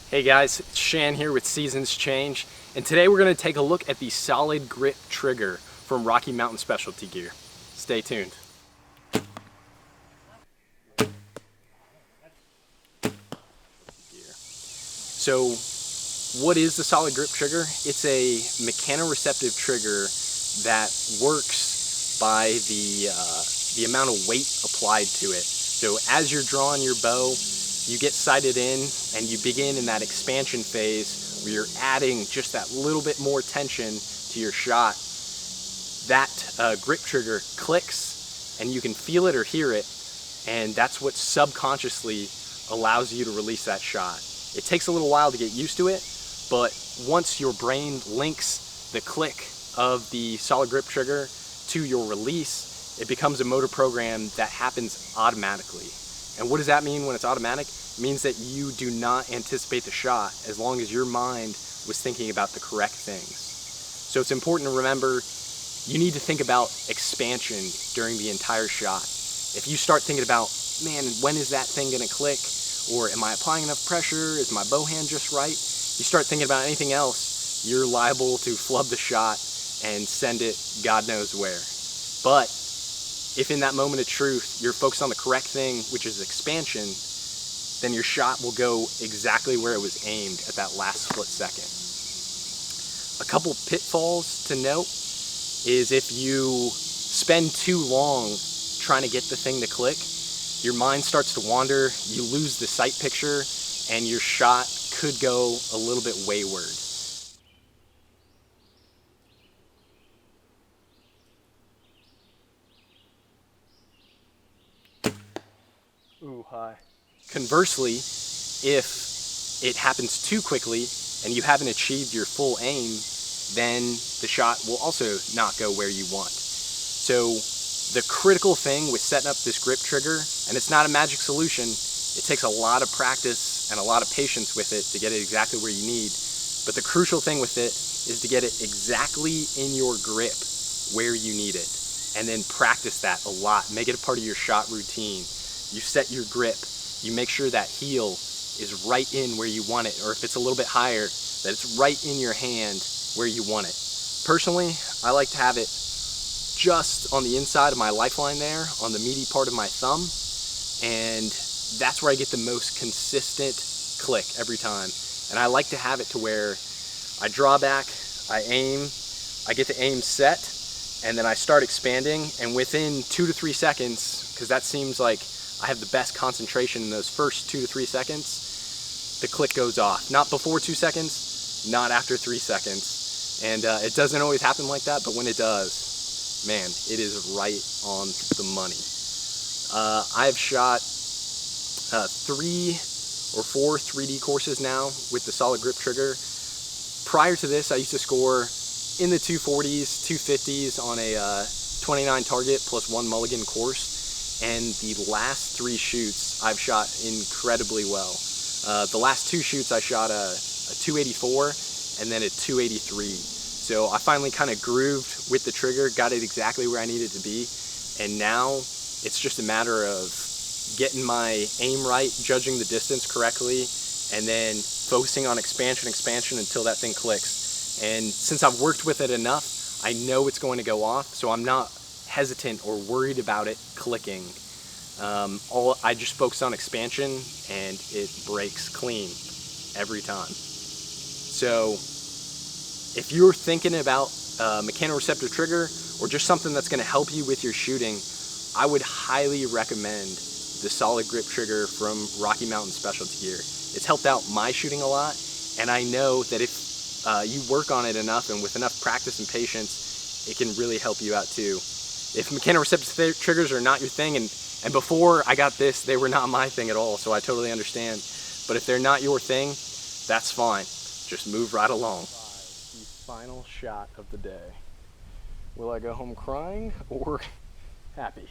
Hey guys, it's Shan here with Seasons Change, and today we're going to take a look at the solid grip trigger from Rocky Mountain Specialty Gear. Stay tuned. So, what is the solid grip trigger? It's a mechanoreceptive trigger that works by the amount of weight applied to it. So as you're drawing your bow, you get sighted in and you begin in that expansion phase where you're adding just that little bit more tension to your shot. That grip trigger clicks and you can feel it or hear it, and that's what subconsciously allows you to release that shot. It takes a little while to get used to it, but once your brain links the click of the solid grip trigger to your release, it becomes a motor program that happens automatically. And what does that mean when it's automatic? It means that you do not anticipate the shot as long as your mind was thinking about the correct things. So it's important to remember, you need to think about expansion during the entire shot. If you start thinking about, man, when is that thing gonna click? Or am I applying enough pressure? Is my bow hand just right? You start thinking about anything else, you're liable to flub the shot and send it God knows where. But if in that moment of truth, you're focused on the correct thing, which is expansion, then your shot will go exactly where it was aimed at that last split second. A couple pitfalls to note is if you spend too long trying to get the thing to click, your mind starts to wander, you lose the sight picture, and your shot could go a little bit wayward. Ooh, hi. Conversely, if it happens too quickly and you haven't achieved your full aim, then the shot will also not go where you want. So the critical thing with setting up this grip trigger, and it's not a magic solution, it takes a lot of practice and a lot of patience with it to get it exactly where you need, but the crucial thing with it is to get it exactly in your grip where you need it, and then practice that a lot. Make it a part of your shot routine. You set your grip, you make sure that heel is right in where you want it, or if it's a little bit higher, that it's right in your hand where you want it. Personally, I like to have it just on the inside of my lifeline there, on the meaty part of my thumb, and that's where I get the most consistent click every time. And I like to have it to where I draw back, I aim, I get the aim set, and then I start expanding, and within 2 to 3 seconds, because that seems like I have the best concentration in those first 2 to 3 seconds, the click goes off. Not before 2 seconds, not after 3 seconds. And it doesn't always happen like that, but when it does, man, it is right on the money. I've shot 3 or 4 3D courses now with the solid grip trigger. Prior to this, I used to score in the 240s, 250s on a 29 target plus 1 mulligan course. And the last 3 shoots I've shot incredibly well. The last 2 shoots I shot a 284 and then a 283. So I finally kind of grooved with the trigger, got it exactly where I needed to be, and now it's just a matter of getting my aim right, judging the distance correctly, and then focusing on expansion until that thing clicks. And since I've worked with it enough, I know it's going to go off, so I'm not hesitant or worried about it clicking. I just focus on expansion and it breaks clean every time. So if you're thinking about a mechanoreceptive trigger or just something that's going to help you with your shooting, I would highly recommend the solid grip trigger from Rocky Mountain Specialty Gear. It's helped out my shooting a lot, and I know that if you work on it enough and with enough practice and patience, it can really help you out too. If mechanoreceptive triggers are not your thing, and before I got this, they were not my thing at all, so I totally understand. But if they're not your thing, that's fine. Just move right along. The final shot of the day. Will I go home crying or happy?